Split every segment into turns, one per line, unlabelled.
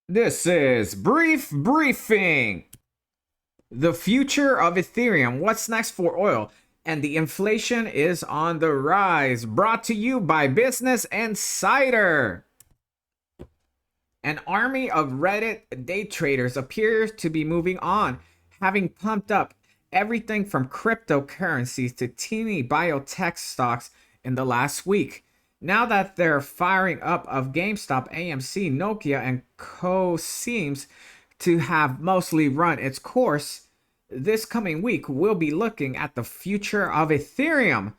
This is Brief Briefing. The future of Ethereum. What's next for oil? And the inflation is on the rise. Brought to you by Business Insider. An army of Reddit day traders appears to be moving on, having pumped up everything from cryptocurrencies to teeny biotech stocks in the last week. Now that they're firing up of GameStop, AMC, Nokia, and Co seems to have mostly run its course, this coming week we'll be looking at the future of Ethereum,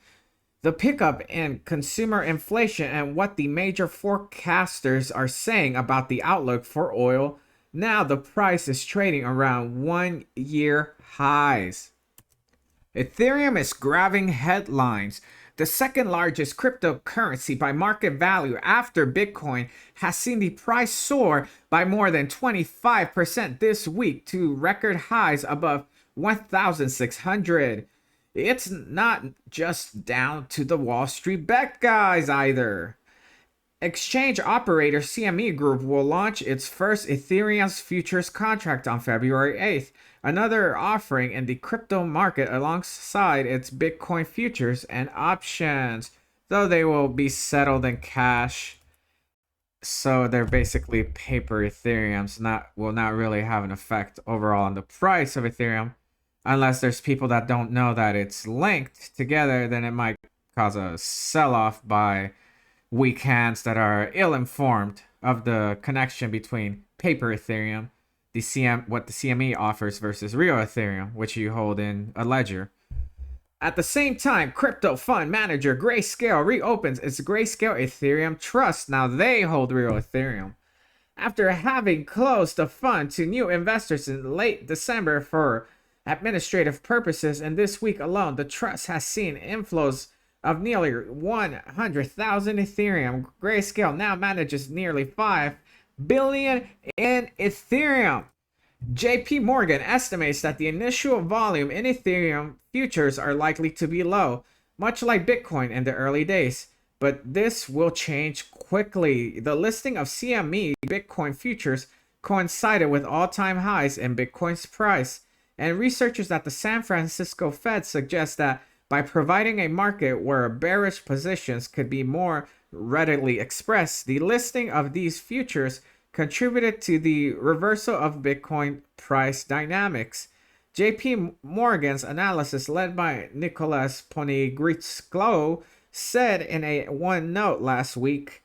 the pickup in consumer inflation, and what the major forecasters are saying about the outlook for oil. Now the price is trading around 1 year highs. Ethereum is grabbing headlines. The second largest cryptocurrency by market value after Bitcoin has seen the price soar by more than 25% this week to record highs above 1,600. It's not just down to the Wall Street bet guys either. Exchange operator CME Group will launch its first Ethereum's futures contract on February 8th, another offering in the crypto market alongside its Bitcoin futures and options, though they will be settled in cash. So they're basically paper Ethereums, will not really have an effect overall on the price of Ethereum. Unless there's people that don't know that it's linked together, then it might cause a sell-off by weak hands that are ill-informed of the connection between paper Ethereum, what the CME offers, versus real Ethereum, which you hold in a ledger. At the same time, crypto fund manager Grayscale reopens its Grayscale Ethereum Trust. Now they hold real Ethereum. After having closed the fund to new investors in late December for administrative purposes, and this week alone, the trust has seen inflows of nearly 100,000 Ethereum. Grayscale now manages nearly 5 billion in Ethereum. JP Morgan estimates that the initial volume in Ethereum futures are likely to be low, much like Bitcoin in the early days. But this will change quickly. The listing of CME Bitcoin futures coincided with all-time highs in Bitcoin's price, and researchers at the San Francisco Fed suggest that by providing a market where bearish positions could be more readily expressed, the listing of these futures contributed to the reversal of Bitcoin price dynamics. JP Morgan's analysis, led by Nicholas Ponigritzklo, said in a one note last week,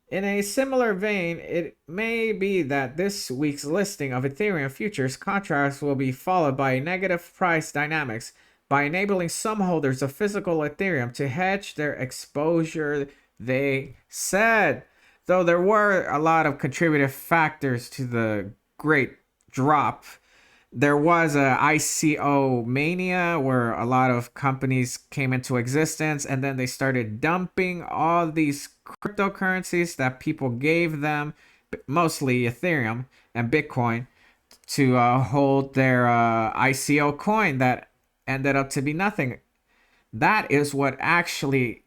in a similar vein, it may be that this week's listing of Ethereum futures contracts will be followed by negative price dynamics by enabling some holders of physical Ethereum to hedge their exposure, they said. Though there were a lot of contributive factors to the great drop, there was a ICO mania where a lot of companies came into existence, and then they started dumping all these cryptocurrencies that people gave them, mostly Ethereum and Bitcoin, to hold their ICO coin that ended up to be nothing. That is what actually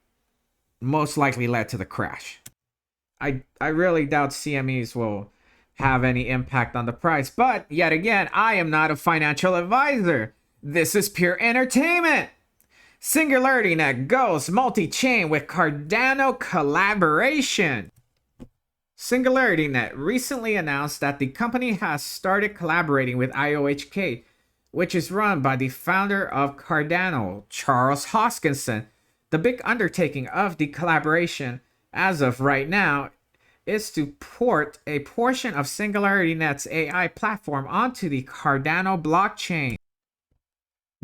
most likely led to the crash. I really doubt CMEs will have any impact on the price, but yet again, I am not a financial advisor. This is pure entertainment. SingularityNet goes multi-chain with Cardano Collaboration. SingularityNet recently announced that the company has started collaborating with IOHK, which is run by the founder of Cardano, Charles Hoskinson. The big undertaking of the collaboration, as of right now, is to port a portion of SingularityNet's AI platform onto the Cardano blockchain.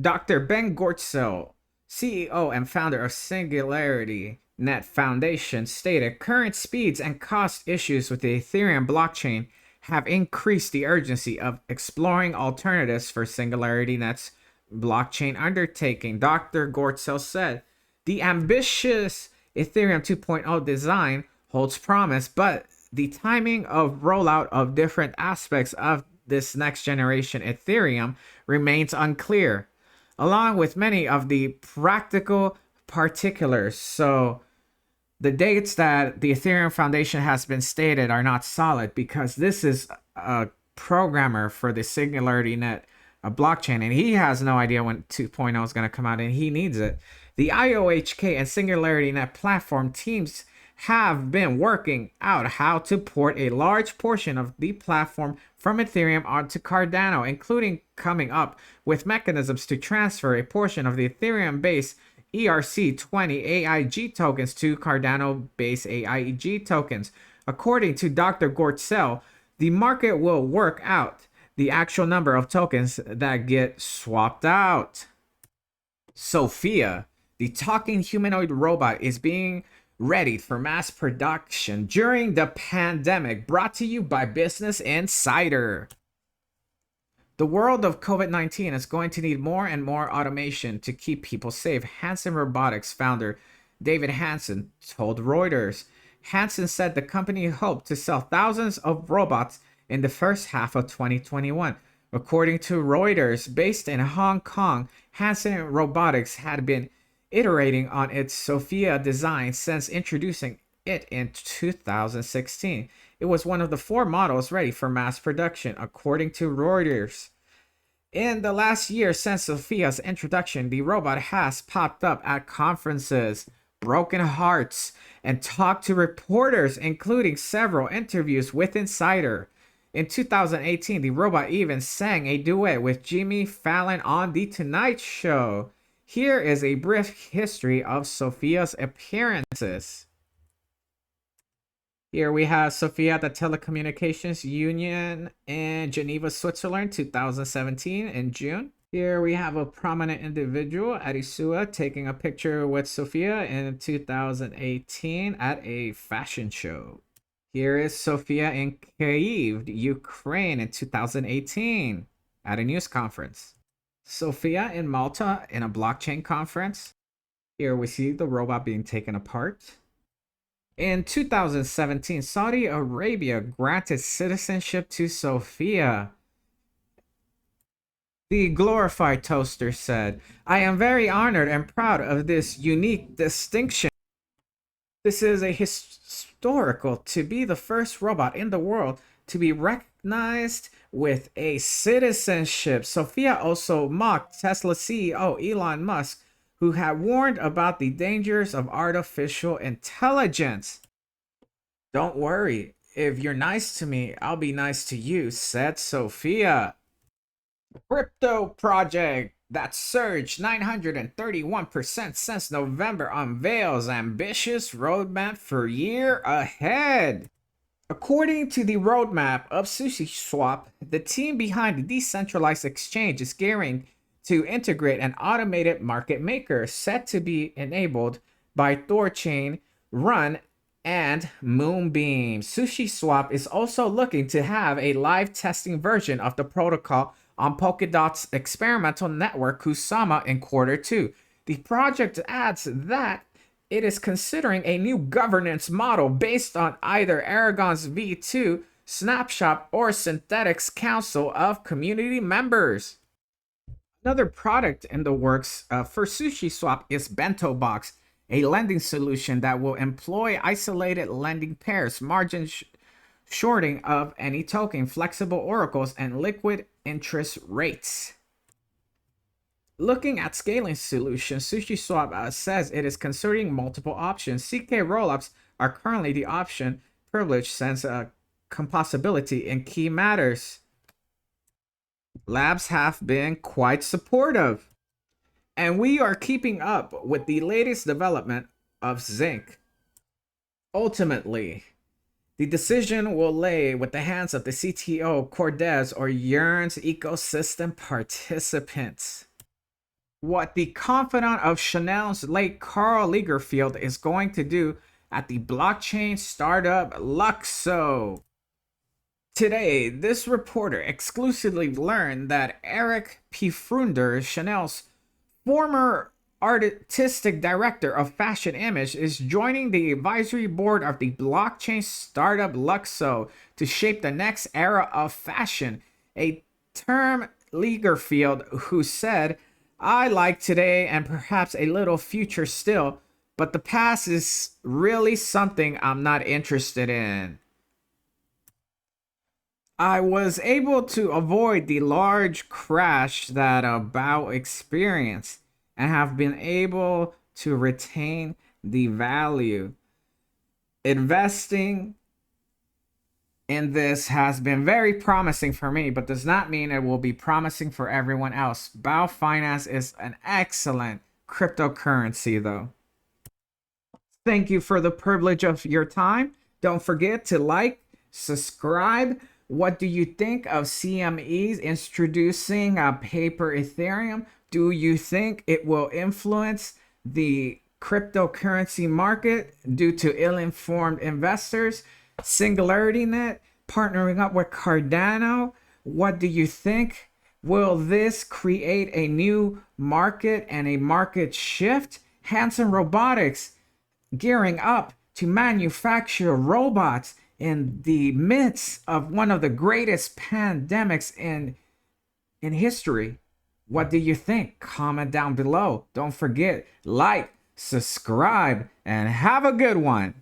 Dr. Ben Gortzel, CEO and founder of SingularityNet Foundation, stated current speeds and cost issues with the Ethereum blockchain have increased the urgency of exploring alternatives for SingularityNet's blockchain undertaking. Dr. Gortzel said, the ambitious Ethereum 2.0 design holds promise, but the timing of rollout of different aspects of this next generation Ethereum remains unclear, along with many of the practical particulars. So The dates that the Ethereum Foundation has been stated are not solid because this is a programmer for the Singularity Net blockchain, and he has no idea when 2.0 is going to come out, and he needs it. The IOHK and Singularity Net platform teams have been working out how to port a large portion of the platform from Ethereum onto Cardano, including coming up with mechanisms to transfer a portion of the Ethereum-based ERC20 AIG tokens to Cardano-based AIG tokens. According to Dr. Gortzel, the market will work out the actual number of tokens that get swapped out. Sophia, the talking humanoid robot, is being ready for mass production during the pandemic, brought to you by Business Insider. The world of COVID-19 is going to need more and more automation to keep people safe, Hanson Robotics founder David Hanson told Reuters. Hanson said the company hoped to sell thousands of robots in the first half of 2021. According to Reuters, based in Hong Kong, Hanson Robotics had been iterating on its Sophia design since introducing it in 2016. It was one of the 4 models ready for mass production, according to Reuters. In the last year since Sophia's introduction, the robot has popped up at conferences, broken hearts, and talked to reporters, including several interviews with Insider. In 2018, the robot even sang a duet with Jimmy Fallon on The Tonight Show. Here is a brief history of Sophia's appearances. Here we have Sophia at the Telecommunications Union in Geneva, Switzerland, 2017 in June. Here we have a prominent individual, Adisua, taking a picture with Sophia in 2018 at a fashion show. Here is Sophia in Kyiv, Ukraine in 2018 at a news conference. Sophia in Malta in a blockchain conference. Here we see the robot being taken apart. In 2017, Saudi Arabia granted citizenship to Sophia. The glorified toaster said, "I am very honored and proud of this unique distinction. This is a historical to be the first robot in the world to be recognized with a citizenship." Sophia also mocked Tesla CEO Elon Musk, who had warned about the dangers of artificial intelligence. "Don't worry, if you're nice to me, I'll be nice to you," said Sophia. Crypto project that surged 931% since November unveils ambitious roadmap for year ahead. According to the roadmap of Sushi Swap, the team behind the decentralized exchange is gearing to integrate an automated market maker set to be enabled by Thorchain, Run, and Moonbeam. Sushi Swap is also looking to have a live testing version of the protocol on Polkadot's experimental network Kusama in Q2. The project adds that it is considering a new governance model based on either Aragon's V2, Snapshot, or Synthetics Council of Community Members. Another product in the works for Sushi Swap is Bento Box, a lending solution that will employ isolated lending pairs, margin shorting of any token, flexible oracles, and liquid interest rates. Looking at scaling solutions, Sushi Swap says it is considering multiple options. CK rollups are currently the option privileged since composability in key matters. Labs have been quite supportive, and we are keeping up with the latest development of Zinc. Ultimately, the decision will lay with the hands of the CTO, Cordes, or Yearn's ecosystem participants. What the confidant of Chanel's late Carl Lagerfeld is going to do at the blockchain startup Luxo. Today, this reporter exclusively learned that Eric Pfrunder, Chanel's former artistic director of fashion image, is joining the advisory board of the blockchain startup Luxo to shape the next era of fashion. A term Lagerfeld, who said, "I like today and perhaps a little future still, but the past is really something I'm not interested in. I was able to avoid the large crash that Bao experienced and have been able to retain the value. Investing in this has been very promising for me, but does not mean it will be promising for everyone else. Bao Finance is an excellent cryptocurrency, though. Thank you for the privilege of your time. Don't forget to like, subscribe. What do you think of CMEs introducing a paper Ethereum? Do you think it will influence the cryptocurrency market due to ill-informed investors? SingularityNet partnering up with Cardano. What do you think? Will this create a new market and a market shift? Hanson Robotics gearing up to manufacture robots in the midst of one of the greatest pandemics in history. What do you think? Comment down below. Don't forget, like, subscribe, and have a good one.